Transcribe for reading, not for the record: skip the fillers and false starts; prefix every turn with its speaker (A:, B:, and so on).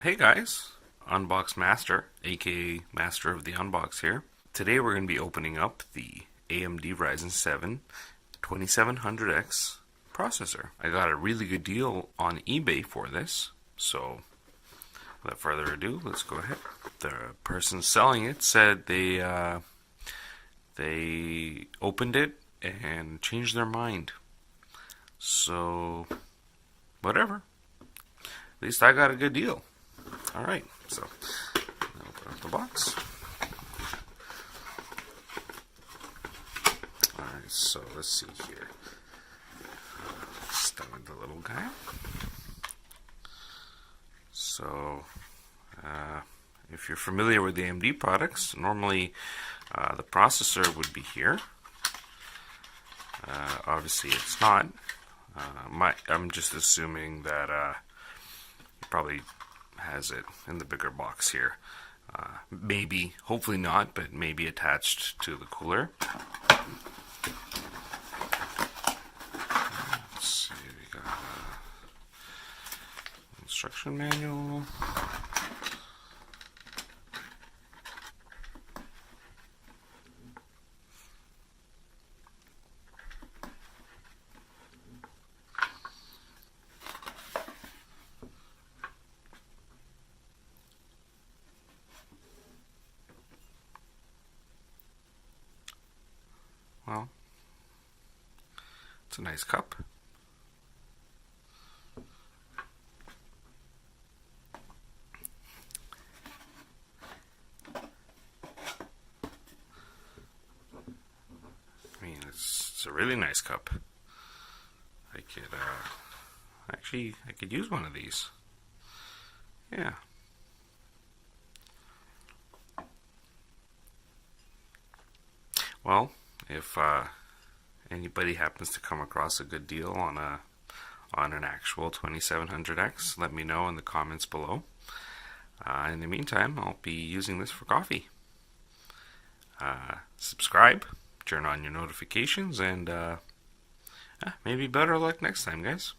A: Hey guys, Unbox Master, aka Master of the Unbox here. Today we're going to be opening up the AMD Ryzen 7 2700x processor. I got a really good deal on eBay for this, so without further ado, let's go ahead. The person selling it said they opened it and changed their mind. So, whatever. At least I got a good deal. Alright, so I'll open up the box. Alright, so let's see here. Start with the little guy. So, if you're familiar with the AMD products, normally the processor would be here. Obviously it's not. I'm just assuming that it probably has it in the bigger box here. Maybe, hopefully not, but maybe attached to the cooler. Let's see, we got an instruction manual. Well, it's a nice cup. I mean, it's a really nice cup. I could use one of these. Yeah. Well, if anybody happens to come across a good deal on an actual 2700X, let me know in the comments below. In the meantime, I'll be using this for coffee. Subscribe, turn on your notifications, and maybe better luck next time, guys.